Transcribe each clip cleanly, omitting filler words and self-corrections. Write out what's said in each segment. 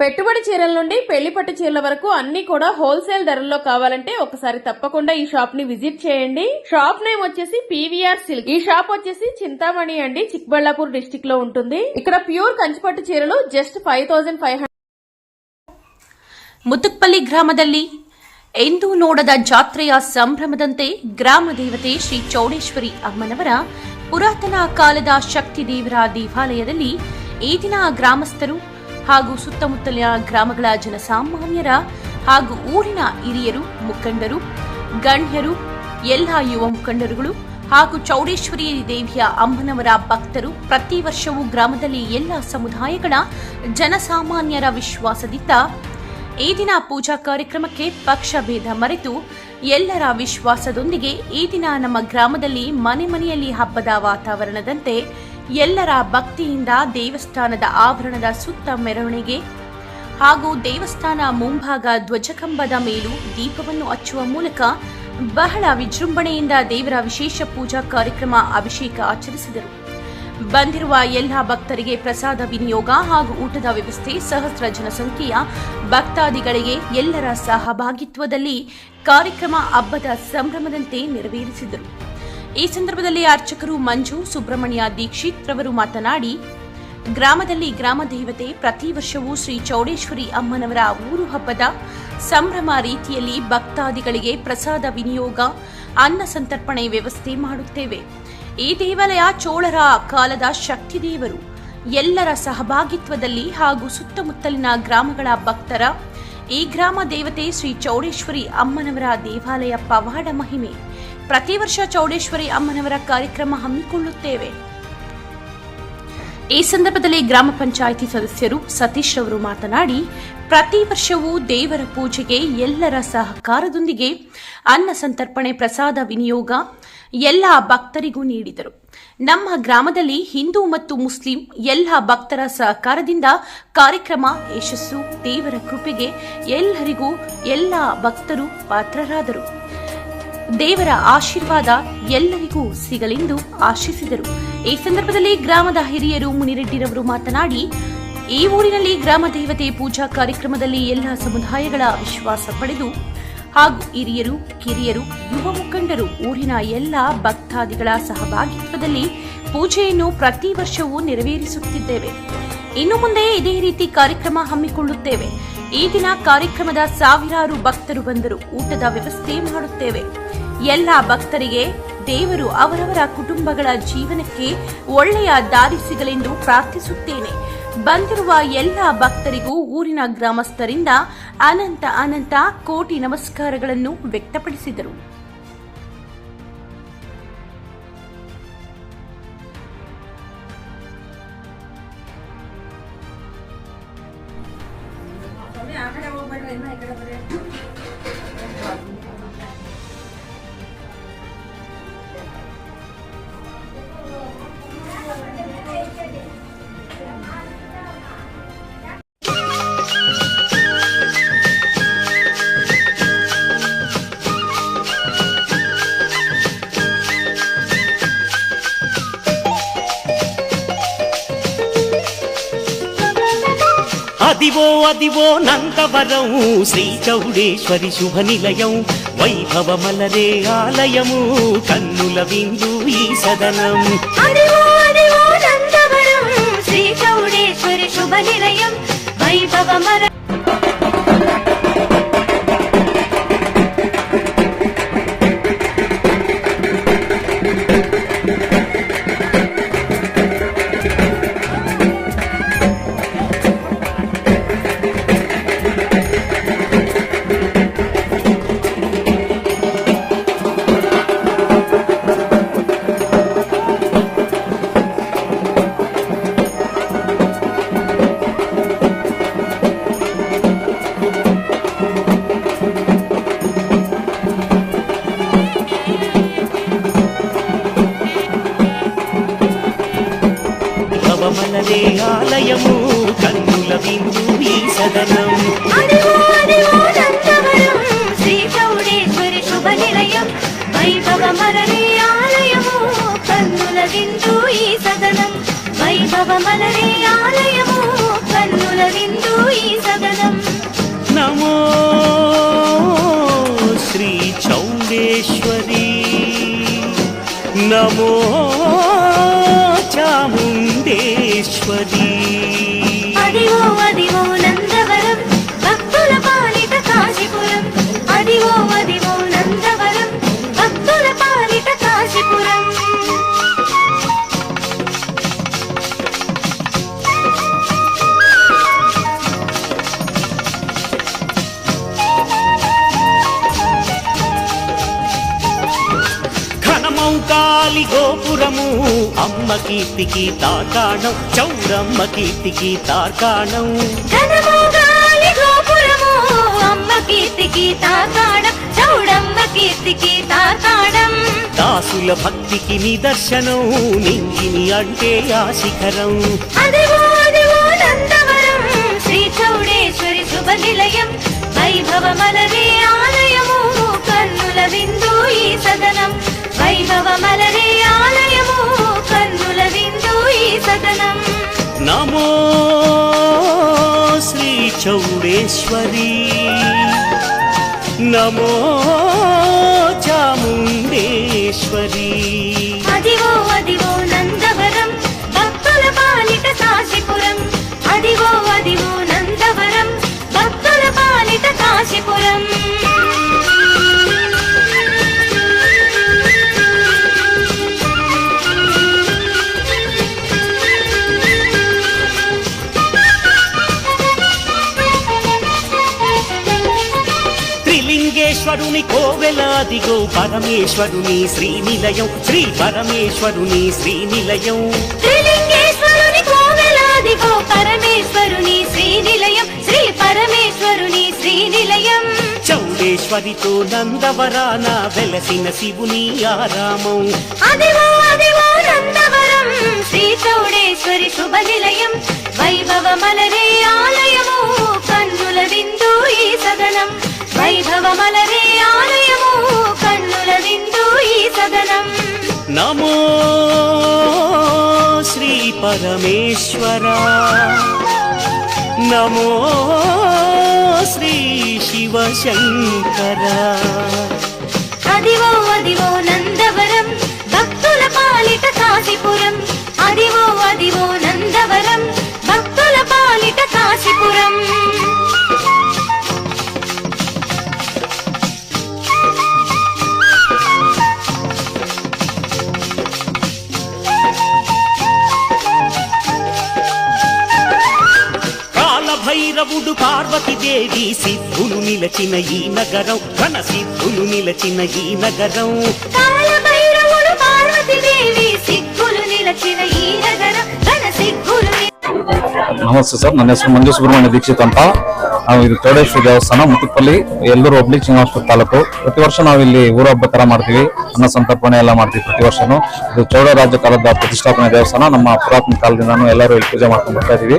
పెట్టుబడి చీరల నుండి పెళ్లి పట్టు చీరల వరకు అన్ని కూడా హోల్సేల్ ధరల్లో కావాలంటే ఒకసారి తప్పకుండా ఈ షాప్ ని విజిట్ చేయండి. షాప్ నేమ్ వచ్చేసి పీవీఆర్ సిల్క్. ఈ షాప్ వచ్చేసి చింతామణి అండి, చిక్బళ్ళాపూర్ డిస్టిక్ లో ఉంటుంది. ఇక్కడ ప్యూర్ కంచిపట్టు చీరలు జస్ట్ 5500. ಮುತ್ತುಕ್ಪಲ್ಲಿ ಗ್ರಾಮದಲ್ಲಿ ಎಂದು ನೋಡದ ಜಾತ್ರೆಯ ಸಂಭ್ರಮದಂತೆ ಗ್ರಾಮ ದೇವತೆ ಶ್ರೀ ಚೌಡೇಶ್ವರಿ ಅಮ್ಮನವರ ಪುರಾತನ ಕಾಲದ ಶಕ್ತಿ ದೇವರ ದೇವಾಲಯದಲ್ಲಿ ಈ ದಿನ ಗ್ರಾಮಸ್ಥರು ಹಾಗೂ ಸುತ್ತಮುತ್ತಲಿನ ಗ್ರಾಮಗಳ ಜನಸಾಮಾನ್ಯರ ಹಾಗೂ ಊರಿನ ಹಿರಿಯರು, ಮುಖಂಡರು, ಗಣ್ಯರು, ಎಲ್ಲ ಯುವ ಮುಖಂಡರುಗಳು ಹಾಗೂ ಚೌಡೇಶ್ವರಿ ದೇವಿಯ ಅಮ್ಮನವರ ಭಕ್ತರು ಪ್ರತಿ ವರ್ಷವೂ ಗ್ರಾಮದಲ್ಲಿ ಎಲ್ಲ ಸಮುದಾಯಗಳ ಜನಸಾಮಾನ್ಯರ ವಿಶ್ವಾಸದಿಂದ ಈ ದಿನ ಪೂಜಾ ಕಾರ್ಯಕ್ರಮಕ್ಕೆ ಪಕ್ಷ ಭೇದ ಮರೆತು ಎಲ್ಲರ ವಿಶ್ವಾಸದೊಂದಿಗೆ ಈ ದಿನ ನಮ್ಮ ಗ್ರಾಮದಲ್ಲಿ ಮನೆ ಮನೆಯಲ್ಲಿ ಹಬ್ಬದ ವಾತಾವರಣದಂತೆ ಎಲ್ಲರ ಭಕ್ತಿಯಿಂದ ದೇವಸ್ಥಾನದ ಆವರಣದ ಸುತ್ತ ಮೆರವಣಿಗೆ ಹಾಗೂ ದೇವಸ್ಥಾನ ಮುಂಭಾಗ ಧ್ವಜಕಂಬದ ಮೇಲೂ ದೀಪವನ್ನು ಹಚ್ಚುವ ಮೂಲಕ ಬಹಳ ವಿಜೃಂಭಣೆಯಿಂದ ದೇವರ ವಿಶೇಷ ಪೂಜಾ ಕಾರ್ಯಕ್ರಮ ಅಭಿಷೇಕ ಆಚರಿಸಿದರು. ಬಂದಿರುವ ಎಲ್ಲ ಭಕ್ತರಿಗೆ ಪ್ರಸಾದ ವಿನಿಯೋಗ ಹಾಗೂ ಊಟದ ವ್ಯವಸ್ಥೆ ಸಹಸ್ರ ಜನಸಂಖ್ಯೆಯ ಭಕ್ತಾದಿಗಳಿಗೆ ಎಲ್ಲರ ಸಹಭಾಗಿತ್ವದಲ್ಲಿ ಕಾರ್ಯಕ್ರಮ ಹಬ್ಬದ ಸಂಭ್ರಮದಂತೆ ನೆರವೇರಿಸಿದರು. ಈ ಸಂದರ್ಭದಲ್ಲಿ ಅರ್ಚಕರು ಮಂಜು ಸುಬ್ರಹ್ಮಣ್ಯ ದೀಕ್ಷಿತ್ ರವರು ಮಾತನಾಡಿ, ಗ್ರಾಮದಲ್ಲಿ ಗ್ರಾಮ ದೇವತೆ ಪ್ರತಿ ವರ್ಷವೂ ಶ್ರೀ ಚೌಡೇಶ್ವರಿ ಅಮ್ಮನವರ ಊರು ಹಬ್ಬದ ಸಂಭ್ರಮ ರೀತಿಯಲ್ಲಿ ಭಕ್ತಾದಿಗಳಿಗೆ ಪ್ರಸಾದ ವಿನಿಯೋಗ, ಅನ್ನ ಸಂತರ್ಪಣೆ ವ್ಯವಸ್ಥೆ ಮಾಡುತ್ತೇವೆ. ಈ ದೇವಾಲಯ ಚೋಳರ ಕಾಲದ ಶಕ್ತಿ ದೇವರು ಎಲ್ಲರ ಸಹಭಾಗಿತ್ವದಲ್ಲಿ ಹಾಗೂ ಸುತ್ತಮುತ್ತಲಿನ ಗ್ರಾಮಗಳ ಭಕ್ತರ ಈ ಗ್ರಾಮ ದೇವತೆ ಶ್ರೀ ಚೌಡೇಶ್ವರಿ ಅಮ್ಮನವರ ದೇವಾಲಯ ಪವಾಡ ಮಹಿಮೆ. ಪ್ರತಿ ವರ್ಷ ಚೌಡೇಶ್ವರಿ ಅಮ್ಮನವರ ಕಾರ್ಯಕ್ರಮ ಹಮ್ಮಿಕೊಳ್ಳುತ್ತೇವೆ. ಈ ಸಂದರ್ಭದಲ್ಲಿ ಗ್ರಾಮ ಪಂಚಾಯಿತಿ ಸದಸ್ಯರು ಸತೀಶ್ ರವರು ಮಾತನಾಡಿ, ಪ್ರತಿ ವರ್ಷವೂ ದೇವರ ಪೂಜೆಗೆ ಎಲ್ಲರ ಸಹಕಾರದೊಂದಿಗೆ ಅನ್ನ ಸಂತರ್ಪಣೆ, ಪ್ರಸಾದ ವಿನಿಯೋಗ ಎಲ್ಲ ಭಕ್ತರಿಗೂ ನೀಡಿದರು. ನಮ್ಮ ಗ್ರಾಮದಲ್ಲಿ ಹಿಂದೂ ಮತ್ತು ಮುಸ್ಲಿಂ ಎಲ್ಲ ಭಕ್ತರ ಸಹಕಾರದಿಂದ ಕಾರ್ಯಕ್ರಮ ಯಶಸ್ಸು. ದೇವರ ಕೃಪೆಗೆ ಎಲ್ಲರಿಗೂ ಎಲ್ಲ ಭಕ್ತರು ಪಾತ್ರರಾದರು. ದೇವರ ಆಶೀರ್ವಾದ ಎಲ್ಲರಿಗೂ ಸಿಗಲೆಂದು ಆಶಿಸಿದರು. ಈ ಸಂದರ್ಭದಲ್ಲಿ ಗ್ರಾಮದ ಹಿರಿಯರು ಮುನಿರೆಡ್ಡಿರವರು ಮಾತನಾಡಿ, ಈ ಊರಿನಲ್ಲಿ ಗ್ರಾಮ ದೇವತೆ ಪೂಜಾ ಕಾರ್ಯಕ್ರಮದಲ್ಲಿ ಎಲ್ಲ ಸಮುದಾಯಗಳ ವಿಶ್ವಾಸ ಪಡೆದು ಹಾಗೂ ಹಿರಿಯರು, ಕಿರಿಯರು, ಯುವ ಮುಖಂಡರು, ಊರಿನ ಎಲ್ಲ ಭಕ್ತಾದಿಗಳ ಸಹಭಾಗಿತ್ವದಲ್ಲಿ ಪೂಜೆಯನ್ನು ಪ್ರತಿ ವರ್ಷವೂ ನೆರವೇರಿಸುತ್ತಿದ್ದೇವೆ. ಇನ್ನು ಮುಂದೆ ಇದೇ ರೀತಿ ಕಾರ್ಯಕ್ರಮ ಹಮ್ಮಿಕೊಳ್ಳುತ್ತೇವೆ. ಈ ದಿನ ಕಾರ್ಯಕ್ರಮದ ಸಾವಿರಾರು ಭಕ್ತರು ಬಂದರು. ಊಟದ ವ್ಯವಸ್ಥೆ ಮಾಡುತ್ತೇವೆ. ಎಲ್ಲ ಭಕ್ತರಿಗೆ ದೇವರು ಅವರವರ ಕುಟುಂಬಗಳ ಜೀವನಕ್ಕೆ ಒಳ್ಳೆಯ ದಾರಿ ಸಿಗಲೆಂದು ಪ್ರಾರ್ಥಿಸುತ್ತೇನೆ. ಬಂದಿರುವ ಎಲ್ಲ ಭಕ್ತರಿಗೂ ಊರಿನ ಗ್ರಾಮಸ್ಥರಿಂದ ಅನಂತ ಅನಂತ ಕೋಟಿ ನಮಸ್ಕಾರಗಳನ್ನು ವ್ಯಕ್ತಪಡಿಸಿದರು. అదివో అదివో నందవరం శ్రీ చౌడేశ్వరి శుభ నిలయం, వైభవమలరే ఆలయము, కన్నుల విందు ఈ సదనం. అదివో అదివో నందవరం శ్రీ చౌడేశ్వరి శుభ నిలయం, వైభవమల వైభవమలరే ఆలయము, కన్నుల విందు ఈ సదనం. అదివో అదివో నందవరం శ్రీ చౌడేశ్వరి శుభ నిలయం, వైభవమలరే ఆలయము, కన్నుల విందు ఈ సదనం. వైభవమలరే ఆలయము, కన్నుల విందు ఈ సదనం. నమో చాముండేశ్వరి అదివో అదివో నందవరం భక్తుల పాలిట కాశీపురం అదివో అదివో నందవరం భక్తుల పాలిట కాశీపురం ఘనమౌకాలి గోపురము అమ్మ కీర్తికి తార్కాణం చౌడమ్మ కీర్తికి తార్కాణం ఘనమోగాలి గోపురము అమ్మ కీర్తికి తాకాడం చౌడమ్మ కీర్తికి తాకాడం దాసుల భక్తికి నిదర్శనం నింగిని అంటే ఆ శిఖరం అదివో అదివో నందవరం శ్రీ చౌడేశ్వరి శుభ నిలయం వైభవమలరే ఆలయము కన్నుల విందు ఈ సదనం వైభవమలరే ఆలయము కన్నుల విందు ఈ సదనం నమో శ్రీ చౌడేశ్వరి నమో చాముండేశ్వరి అదివో అదివో నందవరం భక్తుల పాలిట కాశీపురం అదివో అదివో నందవరం భక్తుల పాలిట కాశీపురం త్రిలింగేశ్వరుని కోవెలాదిగో పరమేశ్వరుని శ్రీనిలయం శ్రీ పరమేశ్వరుని శ్రీనిలయం త్రిలింగేశ్వరుని కోవెలాదిగో పరమేశ్వరుని శ్రీనిలయం శ్రీ పరమేశ్వరుని శ్రీనిలయం చౌడేశ్వరితో నందవరాన వెలసిన శివుని ఆరామం అదివో అదివో నందవరం శ్రీ చౌడేశ్వరి శుభ నిలయం వైభవమలరే ఆలయము కన్నుల విందు ఈ సదనం వైభవమలరే ఆలయము కన్నుల విందు ఈ సదనం నమో శ్రీ పరమేశ్వర నమో శ్రీ శివశంకర అదివో అదివో నందవరం భక్తుల పాలిట కాశీపురం అదివో అదివో నందవరం భక్తుల పాలిట కాశీపురం కాలభైరవుడు పార్వతీదేవి సిద్ధులు నిలచిన ఈ నగరం ఘన సిద్ధులు నిలచిన ఈ నగరం కాలభైరవుడు పార్వతీదేవి సిగ్గులు నిలచిన ఈ నగరం ఘన సిగ్గులు ನಮಸ್ತೆ ಸರ್, ನನ್ನ ಹೆಸರು ಮಂಜು ಸುಬ್ರಹ್ಮಣ್ಯ ದೀಕ್ಷಿತ್ ಅಂತ. ನಾವು ಇದು ಚೌಡೇಶ್ವರಿ ದೇವಸ್ಥಾನ ಮುತ್ತುಪಲ್ಲಿ ಎಲ್ಲೂರು ಒಬ್ಳಿ ಚಿಂಗಾಸ್ಪುರ ತಾಲೂಕು. ಪ್ರತಿ ವರ್ಷ ನಾವು ಇಲ್ಲಿ ಊರ ಹಬ್ಬ ತರ ಮಾಡ್ತೀವಿ, ಅನ್ನ ಸಂತರ್ಪಣೆ ಎಲ್ಲ ಮಾಡ್ತೀವಿ ಪ್ರತಿ ವರ್ಷನೂ. ಇದು ಚೌಡ ರಾಜ್ಯ ಕಾಲದ ಪ್ರತಿಷ್ಠಾಪನೆ ದೇವಸ್ಥಾನ. ನಮ್ಮ ಪುರಾತನ ಕಾಲದಿಂದಾನು ಎಲ್ಲರೂ ಇಲ್ಲಿ ಪೂಜೆ ಮಾಡ್ಕೊಂಡು ಬರ್ತಾ ಇದೀವಿ.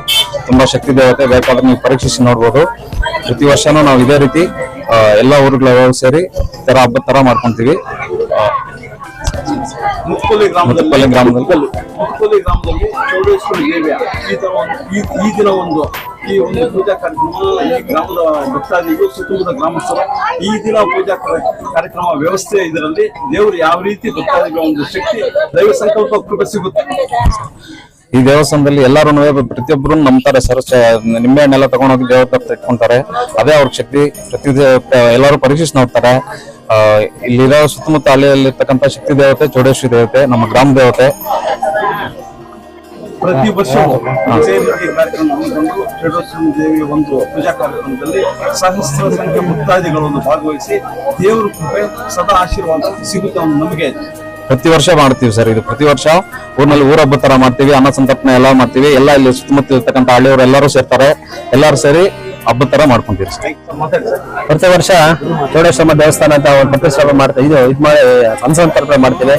ತುಂಬಾ ಶಕ್ತಿ ದೇವತೆ, ಬೇಕಾದ್ರೆ ನೀವು ಪರೀಕ್ಷಿಸಿ ನೋಡ್ಬೋದು. ಪ್ರತಿ ವರ್ಷನೂ ನಾವು ಇದೇ ರೀತಿ ಎಲ್ಲ ಊರುಗಳ ಸೇರಿ ತರ ಹಬ್ಬದ ತರ ಮಾಡ್ಕೊಂತೀವಿ. ಮುತ್ಕೊಲ್ಲಿ ಗ್ರಾಮದಲ್ಲಿ ಚೌಡೇಶ್ವರಿ ದೇವಿಯ ಈ ದಿನ ಈ ಒಂದು ಪೂಜಾ ಕಾರ್ಯಕ್ರಮ ಈ ಗ್ರಾಮದ ಭಕ್ತಾದಿಗಳು ಸುತ್ತಮುತ್ತ ಗ್ರಾಮಸ್ಥರು ಈ ದಿನ ಪೂಜಾ ಕಾರ್ಯಕ್ರಮ ವ್ಯವಸ್ಥೆ ಇದರಲ್ಲಿ ದೇವರು ಯಾವ ರೀತಿ ಭಕ್ತಾದಿಗಳ ಒಂದು ಶಕ್ತಿ ದೈವ ಸಂಕಲ್ಪ ಕೃಪೆ ಸಿಗುತ್ತೆ. ಈ ದೇವಸ್ಥಾನದಲ್ಲಿ ಎಲ್ಲರೂ ಪ್ರತಿಯೊಬ್ಬರು ನಂಬ್ತಾರೆ ಸರ್. ನಿಂಬೆಹಣ್ಣೆಲ್ಲ ತಗೊಂಡೋಗಿ ದೇವರ ಹತ್ರ ಇಟ್ಕೊಂತಾರೆ, ಅದೇ ಅವ್ರ ಶಕ್ತಿ. ಎಲ್ಲರೂ ಪರೀಕ್ಷಿಸಿ ನೋಡ್ತಾರೆ. ಇಲ್ಲಿರೋ ಸುತ್ತಮುತ್ತ ಹಳ್ಳಿಯಲ್ಲಿರ್ತಕ್ಕಂಥ ಶಕ್ತಿ ದೇವತೆ ಚೌಡೇಶ್ವರಿ ದೇವತೆ, ನಮ್ಮ ಗ್ರಾಮ ದೇವತೆ. ಪ್ರತಿ ವರ್ಷ ಇದೇ ರೀತಿ ಕಾರ್ಯಕ್ರಮ ಹಮ್ಮಿಕೊಂಡು ಚೌಡೇಶ್ವರಿ ದೇವಿಯ ಒಂದು ಪೂಜಾ ಕಾರ್ಯಕ್ರಮದಲ್ಲಿ ಸಹಸ್ರ ಸಂಖ್ಯೆ ಭಕ್ತಾದಿಗಳು ಭಾಗವಹಿಸಿ ದೇವರ ಕೃಪೆ ಸದಾ ಆಶೀರ್ವಾದ ಸಿಗುತ್ತೆ ಒಂದು ನಂಬಿಕೆ ಇದೆ. ಪ್ರತಿ ವರ್ಷ ಮಾಡ್ತೀವಿ ಸರ್. ಇದು ಪ್ರತಿ ವರ್ಷ ಊರಿನಲ್ಲಿ ಊರ ಹಬ್ಬ ತರ ಮಾಡ್ತೀವಿ, ಅನ್ನ ಸಂತರ್ಪಣೆ ಎಲ್ಲ ಮಾಡ್ತೀವಿ. ಎಲ್ಲ ಇಲ್ಲಿ ಸುತ್ತಮುತ್ತ ಇರ್ತಕ್ಕಂಥ ಹಳ್ಳಿಯವರು ಎಲ್ಲರೂ ಸೇರ್ತಾರೆ, ಎಲ್ಲರೂ ಸೇರಿ ಹಬ್ಬ ತರ ಮಾಡ್ಕೊಂತೀವಿ ಸರ್. ಪ್ರತಿ ವರ್ಷ ಚೌಡೇಶ್ವರ ದೇವಸ್ಥಾನ ಅಂತ ಒಂದು ಪ್ರತಿಷ್ಠಾಪನೆ ಮಾಡ್ತೀವಿ. ಇದು ಮಾಡಿ ಅನ್ಸಂತರ್ಪಣೆ ಮಾಡ್ತೀವಿ.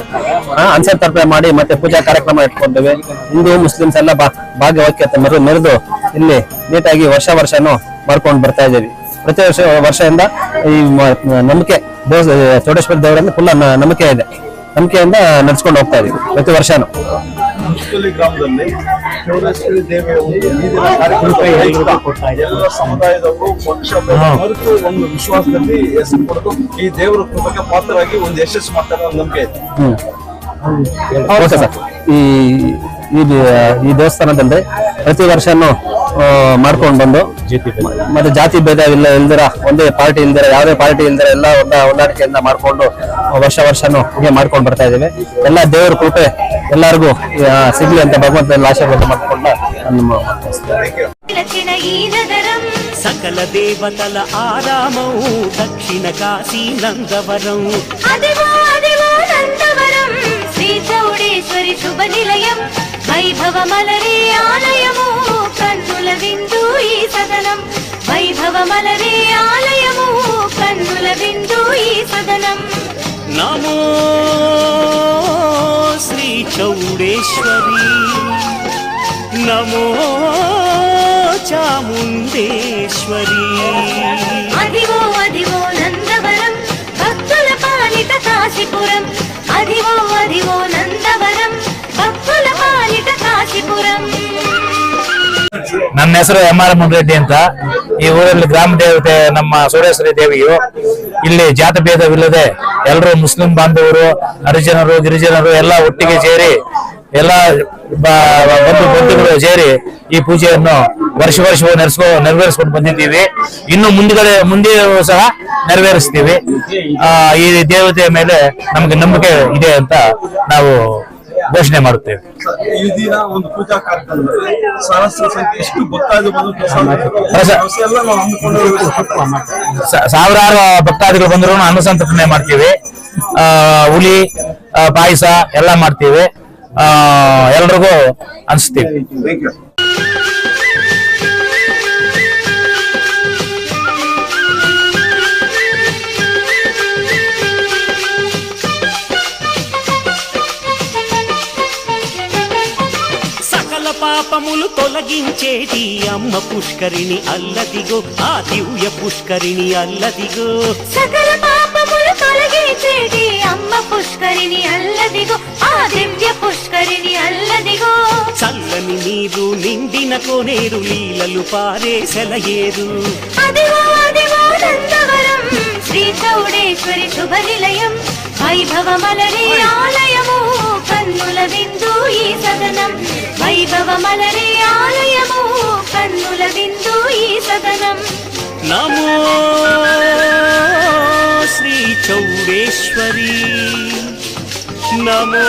ಅನ್ಸಂತರ್ಪಣೆ ಮಾಡಿ ಮತ್ತೆ ಪೂಜಾ ಕಾರ್ಯಕ್ರಮ ಇಟ್ಕೊಂತೀವಿ. ಹಿಂದೂ ಮುಸ್ಲಿಮ್ಸ್ ಎಲ್ಲ ಭಾಗವಹಿಸುತ್ತೆ ಮೆರೆದು ಇಲ್ಲಿ ನೀಟಾಗಿ ವರ್ಷನೂ ಮಾಡ್ಕೊಂಡು ಬರ್ತಾ ಇದ್ದೀವಿ. ಪ್ರತಿ ವರ್ಷದಿಂದ ಈ ನಂಬಿಕೆ ಚೌಡೇಶ್ವರ ದೇವರಲ್ಲಿ ಫುಲ್ ನಂಬಿಕೆಯಿಂದ ನಡ್ಸ್ಕೊಂಡು ಹೋಗ್ತಾ ಇದೀವಿ ಪ್ರತಿ ವರ್ಷನೂ. ಮುತ್ಕೊಲ್ಲಿ ಗ್ರಾಮದಲ್ಲಿ ಚೌಡೇಶ್ವರಿ ದೇವಿಯ ಒಂದು ಈ ದಿನ ಕಾರ್ಯಕ್ರಮ ಎಲ್ಲ ಸಮುದಾಯದವರು ಪಕ್ಷ ಮರೆತು ಒಂದು ವಿಶ್ವಾಸದಲ್ಲಿ ಹೆಸರು ಪಡೆದು ಈ ದೇವರ ಕೃಪೆಗೆ ಪಾತ್ರರಾಗಿ ಒಂದು ಯಶಸ್ಸು ಮಾಡ್ತಾರೆ ಅನ್ನೋ ನಂಬಿಕೆ ಇದೆ. Okay sir. ಈ ದೇವಸ್ಥಾನದಲ್ಲಿ ಪ್ರತಿ ವರ್ಷನೂ ಮಾಡ್ಕೊಂಡು ಬಂದು ಮತ್ತೆ ಜಾತಿ ಭೇದ ಇಲ್ದಿರ ಒಂದೇ ಪಾರ್ಟಿ ಇಲ್ದಿರ ಯಾವುದೇ ಪಾರ್ಟಿ ಇಲ್ದಿರ ಎಲ್ಲ ಹೊಂದಾಣಿಕೆಯಿಂದ ಮಾಡ್ಕೊಂಡು ವರ್ಷನೂ ಹೀಗೆ ಮಾಡ್ಕೊಂಡು ಬರ್ತಾ ಇದ್ದೀವಿ. ಎಲ್ಲ ದೇವರ ಕೃಪೆ ಎಲ್ಲರಿಗೂ ಸಿಗ್ಲಿ ಅಂತ ಭಗವಂತ ಆಶೀರ್ವಾದ ಮಾಡ್ಕೊಂಡ నిలచిన ఈ నగరం సకల దేవతల ఆరామవు దక్షిణ కాశీ నందవరం అదివో అదివో నందవరం శ్రీ చౌడేశ్వరి శుభ నిలయం వైభవ మలరే ఆలయము కన్నుల విందు ఈ సదనం వైభవ మలరే ఆలయము కన్నుల విందు ఈ సదనం నమో శ్రీ చౌడేశ్వరి నమో చాముండేశ్వరి అదివో అదివో నందవరం భక్తుల పాలిట కాశీపురం అదివో అదివో నందవరం భక్తుల పాలిట కాశీపురం. ನನ್ನ ಹೆಸರು MR ಮುನ್ರೆಡ್ಡಿ ಅಂತ. ಈ ಊರಲ್ಲಿ ಗ್ರಾಮ ದೇವತೆ ನಮ್ಮ ಸೋಡೇಶ್ವರಿ ದೇವಿಯು. ಇಲ್ಲಿ ಜಾತಿ ಭೇದವಿಲ್ಲದೆ ಎಲ್ಲರೂ ಮುಸ್ಲಿಂ ಬಾಂಧವರು, ಹರಿಜನರು, ಗಿರಿಜನರು ಎಲ್ಲ ಒಟ್ಟಿಗೆ ಸೇರಿ ಎಲ್ಲ ಬಂಧುಗಳು ಸೇರಿ ಈ ಪೂಜೆಯನ್ನು ವರ್ಷವೂ ನೆರವೇರಿಸ್ಕೊಂಡು ಬಂದಿದ್ದೀವಿ. ಇನ್ನು ಮುಂದೆ ಸಹ ನೆರವೇರಿಸ್ತೀವಿ. ಈ ದೇವತೆಯ ಮೇಲೆ ನಮಗೆ ನಂಬಿಕೆ ಇದೆ ಅಂತ ನಾವು ಘೋಷಣೆ ಮಾಡುತ್ತೇವೆ. ಈ ದಿನ ಒಂದು ಪೂಜಾ ಕಾರ್ಯಕ್ರಮದಲ್ಲಿ ಸಹಸ್ರ ಸಂಖ್ಯೆ ಎಷ್ಟು ಭಕ್ತಾದಿಗಳು ಸಾವಿರಾರು ಭಕ್ತಾದಿಗಳು ಬಂದ್ರು ಅನ್ನಸಂತರ್ಪಣೆ ಮಾಡ್ತೀವಿ. ಹುಲಿ ಪಾಯಸ ಎಲ್ಲ ಮಾಡ್ತೀವಿ. ಎಲ್ರಿಗೂ ಅನ್ಸ್ತೀವಿ. పాపములు తొలగించేది అమ్మ పుష్కరిణి అల్లదిగో, ఆ దివ్య పుష్కరిణి అల్లదిగో. సకల పాపములు తొలగించేది అమ్మ పుష్కరిణి అల్లదిగో, ఆ దివ్య పుష్కరిణి అల్లదిగో. చల్లని నీరు నిండిన కోనేరు, లీలలు పారే సెలయేరు. అదిగో అదిగో నందవరం శ్రీ చౌడేశ్వరి శుభ నిలయం వైభవ మలరే ఆలయము కన్నుల విందు ఈ సదనం వైభవ మలరే ఆలయము కన్నుల విందు ఈ సదనం. నమో శ్రీ చౌడేశ్వరి నమో